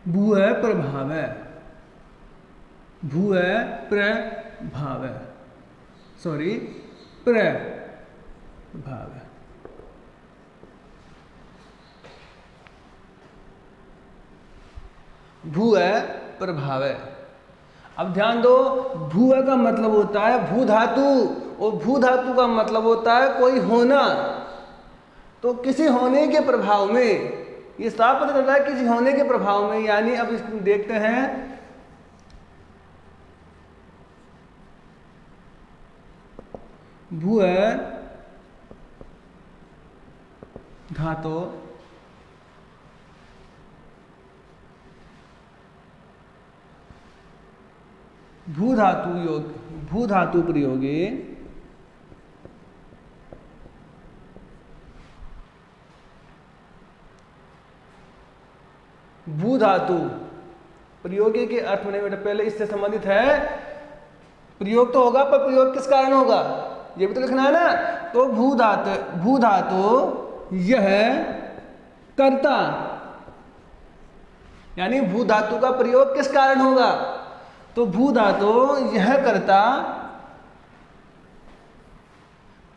भू है प्रभाव है, भू है प्रभाव है, सॉरी प्रभाव है। भू है प्रभाव है। अब ध्यान दो, भू का मतलब होता है भू धातु, और भू धातु का मतलब होता है कोई होना। तो किसी होने के प्रभाव में, ये साफ पता चलता है किसी होने के प्रभाव में, यानी अब इसको देखते हैं। भू है धातु, भू धातु योग, भू धातु प्रयोगे भू धातु प्रयोगे के अर्थ में बेटा पहले इससे संबंधित है। प्रयोग तो होगा पर प्रयोग किस कारण होगा ये भी तो लिखना है ना। तो भू धातु यह कर्ता, यानी भू धातु का प्रयोग किस कारण होगा, तो भू धातु यह कर्ता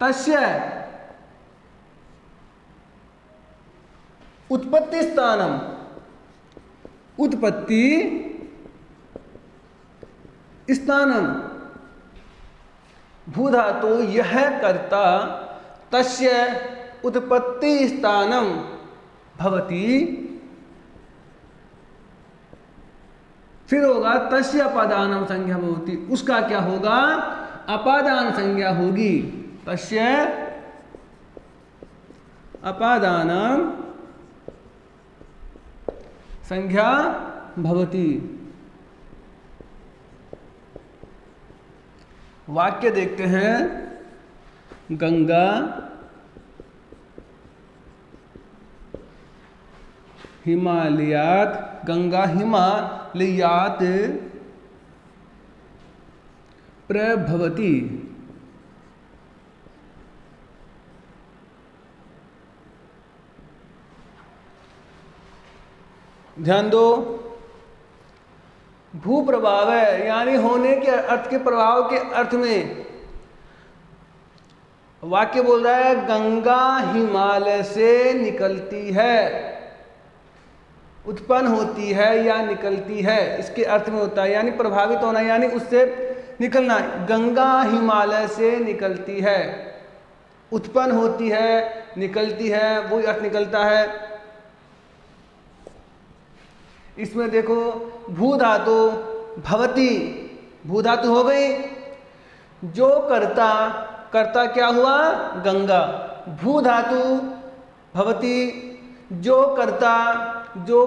तस्य उत्पत्ति स्थानम, उत्पत्ति स्थानम, भू धातु यह कर्ता तस्य उत्पत्ति स्थानम भवति, फिर होगा तस्य अपादानम संज्ञा भवति, उसका क्या होगा अपादान संज्ञा होगी, तस्य अपादानम संज्ञा भवति। वाक्य देखते हैं, गंगा हिमालयात, गंगा हिमालयात प्रभवति, ध्यान दो, भू प्रभाव है यानी होने के अर्थ के प्रभाव के अर्थ में वाक्य बोल रहा है गंगा हिमालय से निकलती है, उत्पन्न होती है या निकलती है, इसके अर्थ में होता है, यानी प्रभावित होना यानी उससे निकलना। गंगा हिमालय से निकलती है, उत्पन्न होती है, निकलती है, वही अर्थ निकलता है। इसमें देखो भू धातु भवती, भू धातु हो गई, जो कर्ता, कर्ता क्या हुआ गंगा, भू धातु भवती, जो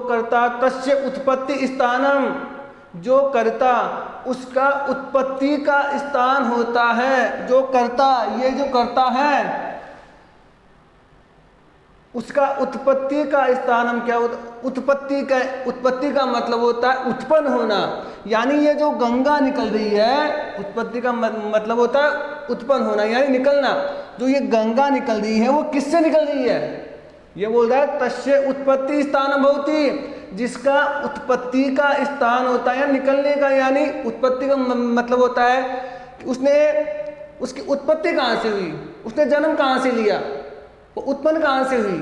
कर्ता तस्य उत्पत्ति स्थानम, जो कर्ता उसका उत्पत्ति का स्थान होता है, जो कर्ता, ये जो कर्ता है उसका उत्पत्ति का स्थान हम क्या होता, उत्पत्ति का मतलब होता है उत्पन्न होना, यानी ये जो गंगा निकल रही है उत्पत्ति का मतलब होता है उत्पन्न होना यानी निकलना। जो ये गंगा निकल रही है वो किससे निकल रही है, ये बोल रहा है तस्य उत्पत्ति स्थान भवति, जिसका उत्पत्ति का स्थान होता है निकलने का, यानी उत्पत्ति का मतलब होता है कि उसने, उसकी उत्पत्ति कहाँ से हुई, उसने जन्म कहाँ से लिया, वो उत्पन्न कहाँ से हुई।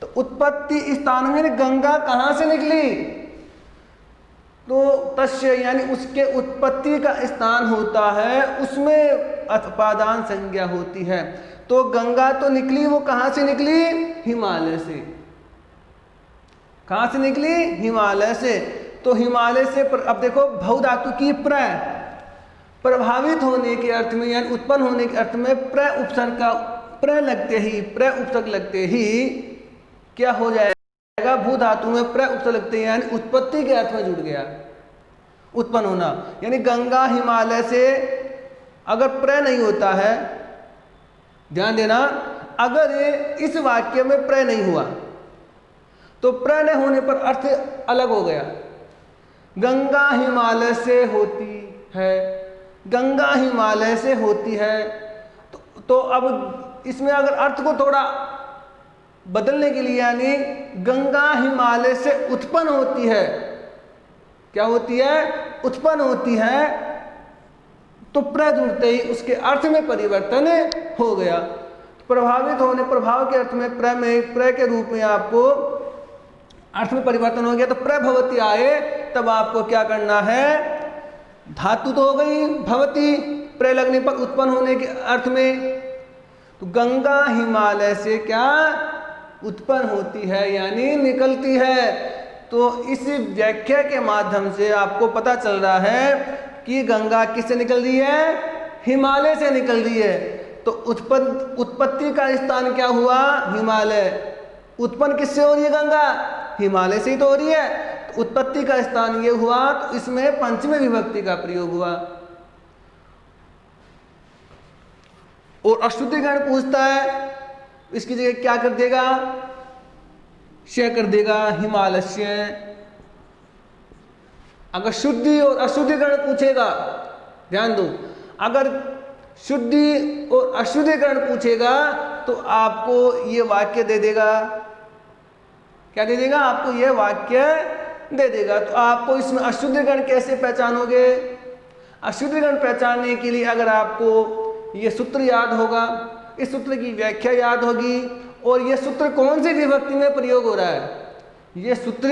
तो उत्पत्ति स्थान में गंगा कहाँ से निकली, तो तस्य यानी उसके उत्पत्ति का स्थान होता है, उसमें उपादान संज्ञा होती है। तो गंगा तो निकली, वो कहाँ से निकली, हिमालय से। कहाँ से निकली, हिमालय से। तो हिमालय से अब देखो भव धातु की प्रभावित होने के अर्थ में यानी उत्पन्न होने के अर्थ में प्र उपसर्ग का प्र उपसर्ग लगते ही क्या हो जाएगा, भू धातु में प्र उपसर्ग लगते हैं यानी उत्पत्ति के अर्थ में जुड़ गया, उत्पन्न होना। यानी गंगा हिमालय से अगर प्र नहीं होता है, ध्यान देना, अगर इस वाक्य में प्र नहीं हुआ तो प्र न होने पर अर्थ अलग हो गया। गंगा हिमालय से होती है, गंगा हिमालय से होती है, तो अब इसमें अगर अर्थ को थोड़ा बदलने के लिए यानी गंगा हिमालय से उत्पन्न होती है, क्या होती है, उत्पन्न होती है, तो प्र जुड़ते ही उसके अर्थ में परिवर्तन हो गया। प्रभावित होने, प्रभाव के अर्थ में प्र के रूप में आपको अर्थ में परिवर्तन हो गया, तो प्रभवती आए तब आपको क्या करना है, धातु तो हो गई भवती, प्र लगने पर उत्पन्न होने के अर्थ में, तो गंगा हिमालय से क्या उत्पन्न होती है यानी निकलती है। तो इस व्याख्या के माध्यम से आपको पता चल रहा है कि गंगा किससे निकल रही है, हिमालय से निकल रही है। तो उत्पत्ति का स्थान क्या हुआ, हिमालय। उत्पन्न किससे हो रही है गंगा, हिमालय से ही तो हो रही है, तो उत्पत्ति का स्थान ये हुआ, तो इसमें पंचमी विभक्ति का प्रयोग हुआ। और अशुद्धिकरण पूछता है, इसकी जगह क्या कर देगा, श कर देगा, हिमालय। अगर शुद्धि और अशुद्धिकरण पूछेगा, ध्यान दो, अगर शुद्धि और अशुद्धिकरण पूछेगा तो आपको ये वाक्य दे देगा, क्या दे देगा, आपको ये वाक्य दे देगा। तो आपको इसमें अशुद्धिकरण कैसे पहचानोगे, अशुद्धिकरण पहचानने के लिए अगर आपको ये सूत्र याद होगा, इस सूत्र की व्याख्या याद होगी, और ये सूत्र कौन सी विभक्ति में प्रयोग हो रहा है, ये सूत्र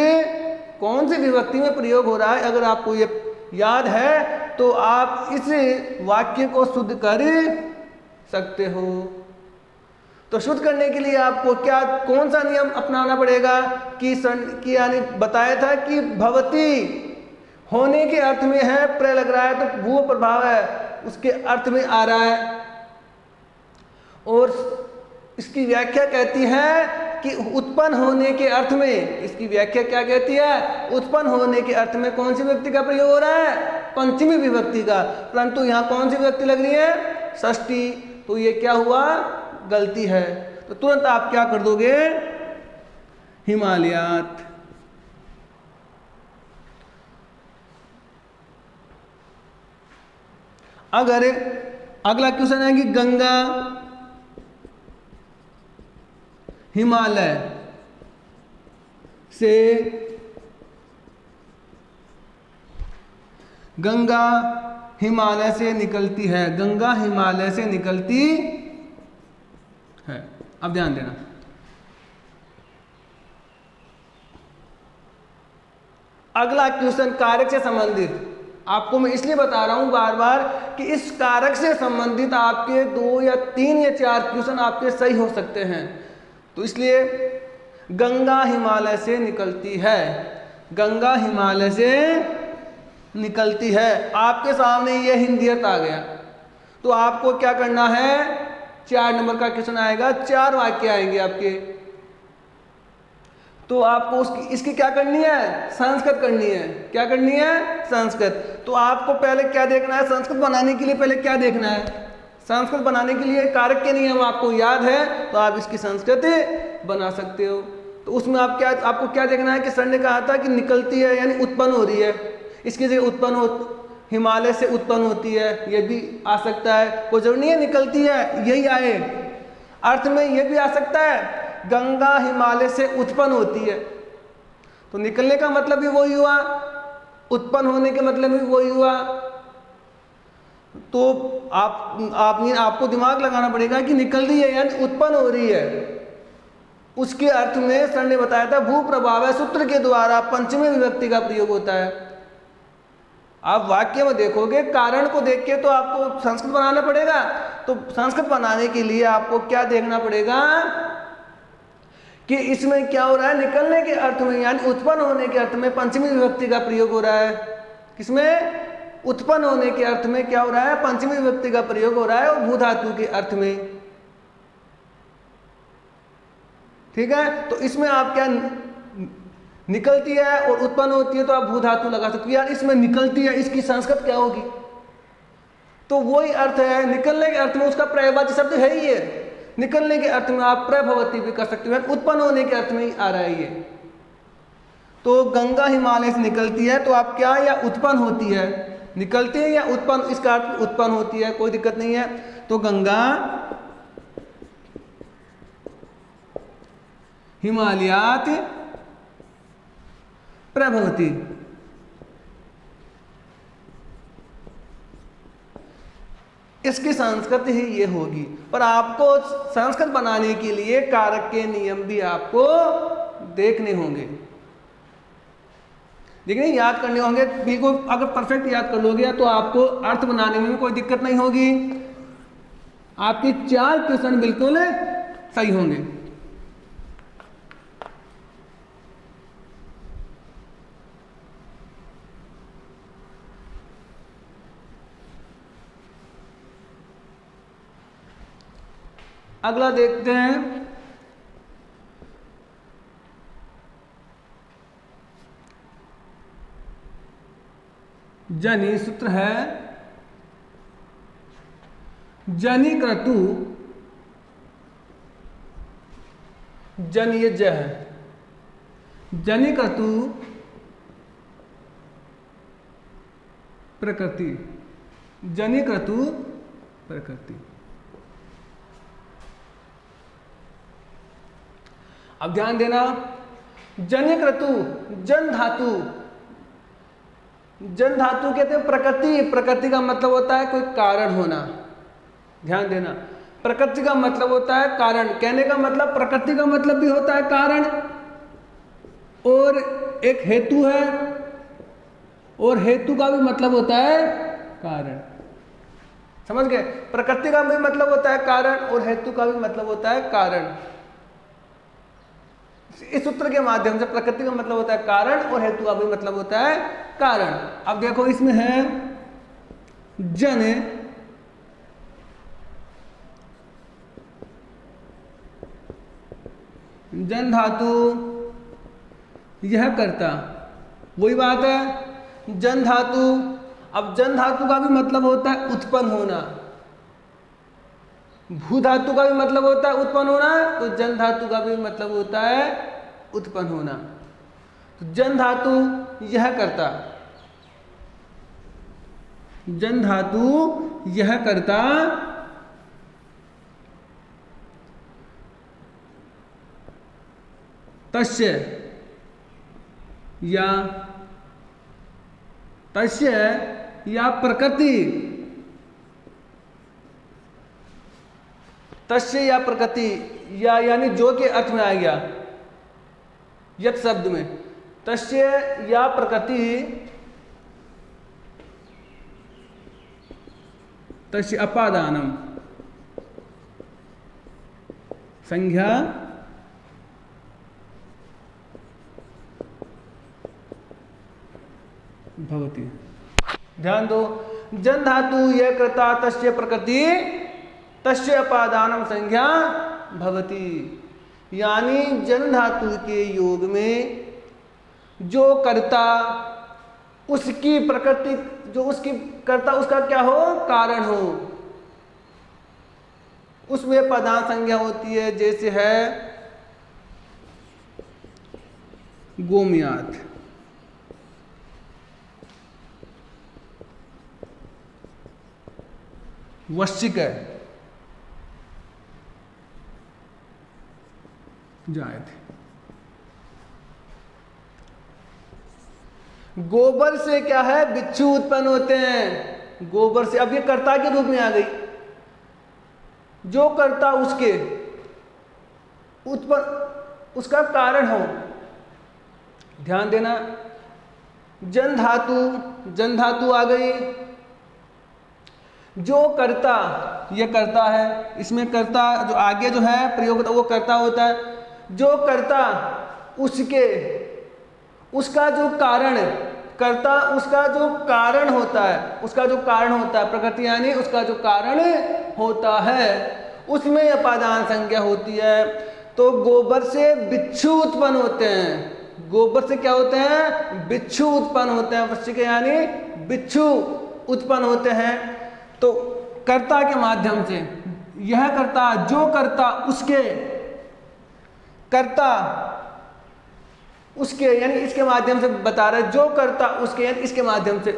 कौन सी विभक्ति में प्रयोग हो रहा है, अगर आपको ये याद है तो आप इस वाक्य को शुद्ध कर सकते हो। तो शुद्ध करने के लिए आपको क्या, कौन सा नियम अपनाना पड़ेगा कि यानी बताया था कि भवती होने के अर्थ में है, प्र लग रहा है तो भू प्रभाव है, उसके अर्थ में आ रहा है। और इसकी व्याख्या कहती है कि उत्पन्न होने के अर्थ में, इसकी व्याख्या क्या कहती है, उत्पन्न होने के अर्थ में कौन सी विभक्ति का प्रयोग हो रहा है, पंचमी विभक्ति का, परंतु यहाँ कौन सी विभक्ति लग रही है, षष्ठी। तो ये क्या हुआ, गलती है। तो तुरंत आप क्या कर दोगे, हिमालयात। अगर अगला क्वेश्चन है कि गंगा हिमालय से गंगा हिमालय से निकलती है, गंगा हिमालय से निकलती है। अब ध्यान देना, अगला क्वेश्चन कारक से संबंधित, आपको मैं इसलिए बता रहा हूं बार बार कि इस कारक से संबंधित आपके 2 या 3 या 4 क्वेश्चन आपके सही हो सकते हैं। तो इसलिए गंगा हिमालय से निकलती है, गंगा हिमालय से निकलती है, आपके सामने ये हिंदियत आ गया। तो आपको क्या करना है, 4 नंबर का क्वेश्चन आएगा, 4 वाक्य आएंगे आपके। तो आपको इसकी क्या करनी है, संस्कृत करनी है। क्या करनी है, संस्कृत। तो आपको पहले क्या देखना है, संस्कृत बनाने के लिए पहले क्या देखना है, संस्कृत बनाने के लिए कारक के नियम आपको याद है तो आप इसकी संस्कृत बना सकते हो। तो उसमें आपको क्या देखना है कि सर ने कहा था कि निकलती है यानी उत्पन्न हो रही है, इसकी जगह उत्पन्न हो, हिमालय से उत्पन्न होती है, ये भी आ सकता है। कोई जरूरी नहीं है निकलती है यही आए, अर्थ में ये भी आ सकता है गंगा हिमालय से उत्पन्न होती है। तो निकलने का मतलब भी वही हुआ, उत्पन्न होने के मतलब भी वही हुआ। तो आपको दिमाग लगाना पड़ेगा कि निकल रही है यानी उत्पन्न हो रही है। उसके अर्थ में सर ने बताया था भू प्रभाव सूत्र के द्वारा पंचमी विभक्ति का प्रयोग होता है। आप वाक्य में देखोगे कारण को देख के तो आपको संस्कृत बनाना पड़ेगा। तो संस्कृत बनाने के लिए आपको क्या देखना पड़ेगा कि इसमें क्या हो रहा है, निकलने के अर्थ में यानी उत्पन्न होने के अर्थ में पंचमी विभक्ति का प्रयोग हो रहा है। किसमें, उत्पन्न होने के अर्थ में क्या हो रहा है, पंचमी विभक्ति का प्रयोग हो रहा है, और भू धातु के अर्थ में। ठीक है, तो इसमें आप क्या निकलती है और उत्पन्न होती है तो आप भू धातु लगा सकते हो। यार इसमें निकलती है, इसकी संस्कृत क्या होगी, तो वही अर्थ है। निकलने के अर्थ में उसका पर्यायवाची शब्द है ही है। निकलने के अर्थ में आप प्रभवती भी कर सकते हो, उत्पन्न होने के अर्थ में ही आ रहा है ये। तो गंगा हिमालय से निकलती है तो आप क्या, या उत्पन्न होती है, निकलती है या उत्पन्न, इसका अर्थ उत्पन्न होती है, कोई दिक्कत नहीं है। तो गंगा हिमालयात प्रभवती, इसकी संस्कृत ही ये होगी। पर आपको संस्कृत बनाने के लिए कारक के नियम भी आपको देखने होंगे, देखिए याद करने होंगे। बिल्कुल अगर परफेक्ट याद कर लोगे तो आपको अर्थ बनाने में भी कोई दिक्कत नहीं होगी। आपके 4 क्वेश्चन बिल्कुल सही होंगे। अगला देखते हैं, जनि सूत्र है, जनि क्रतु, जन ये ज है, जनि क्रतु प्रकृति, जनि क्रतु प्रकृति। अब ध्यान देना, जन्य क्रतु, जन धातु, जन धातु कहते हैं प्रकृति। प्रकृति का मतलब होता है कोई कारण होना। ध्यान देना, प्रकृति का मतलब होता है कारण। कहने का मतलब प्रकृति का मतलब भी होता है कारण, और एक हेतु है, और हेतु का भी मतलब होता है कारण। समझ गए, प्रकृति का भी मतलब होता है कारण और हेतु का भी मतलब होता है कारण। इस सूत्र के माध्यम से प्रकृति का मतलब होता है कारण और हेतु का भी मतलब होता है कारण। अब देखो इसमें है जन, जन धातु, यह कर्ता, वही बात है जन धातु। अब जन धातु का भी मतलब होता है उत्पन्न होना, भू धातु का भी मतलब होता है उत्पन्न होना, तो जन धातु का भी मतलब होता है उत्पन्न होना। तो जन धातु यह कर्ता, जन धातु यह कर्ता, तस्य या तस्य या प्रकृति, तस्य या प्रकृति, या यानी जो के अर्थ में आ गया यत शब्द में, तस्य या प्रकृति, तस्य अपादानम संज्ञा भवति। ध्यान दो, जन धातु यह कर्ता तस्य प्रकृति तस्य अपादानम संज्ञा भवति, यानी जन धातु के योग में जो कर्ता उसकी प्रकृति, जो उसकी कर्ता उसका क्या हो, कारण हो, उसमें पदान संज्ञा होती है। जैसे है गोमयात, वश्चिक है, जायद। गोबर से क्या है, बिच्छू उत्पन्न होते हैं। गोबर से, अब ये कर्ता के रूप में आ गई, जो कर्ता उसके उत्पन्न, उसका कारण हो। ध्यान देना, जन धातु, जन धातु आ गई, जो कर्ता, ये कर्ता है, इसमें कर्ता जो आगे जो है प्रयोग वो कर्ता होता है। जो कर्ता उसके, उसका जो कारण, कर्ता उसका जो कारण होता है, उसका जो कारण होता है, प्रकृति यानी उसका जो कारण होता है, उसमें अपादान संज्ञा होती है। तो गोबर से बिच्छू उत्पन्न होते हैं। गोबर से क्या होते हैं, बिच्छू उत्पन्न होते हैं, वश्चिक यानी बिच्छू उत्पन्न होते हैं। तो कर्ता के माध्यम से, यह कर्ता, जो कर्ता उसके, कर्ता उसके यानी इसके माध्यम से बता रहा है, जो कर्ता उसके यानी इसके माध्यम से,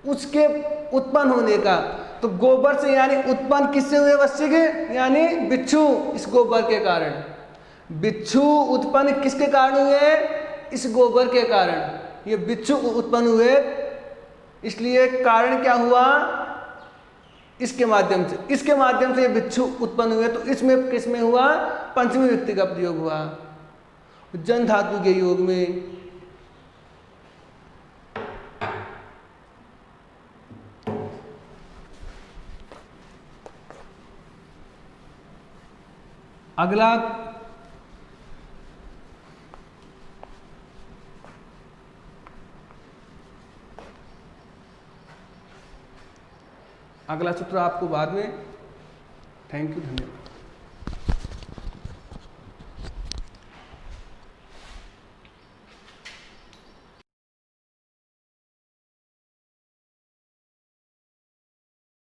उसके उत्पन्न होने का। तो गोबर से यानी उत्पन्न किससे हुए, वश्चिक यानी बिच्छू, इस गोबर के कारण। बिच्छू उत्पन्न किसके कारण हुए, इस गोबर के कारण। ये बिच्छू उत्पन्न हुए, इसलिए कारण क्या हुआ, इसके माध्यम से, इसके माध्यम से ये बिच्छू उत्पन्न हुए। तो इसमें किसमें हुआ, पंचमी व्यक्ति का प्रयोग हुआ, जन धातु के योग में। अगला अगला सूत्र आपको बाद में। थैंक यू, धन्यवाद।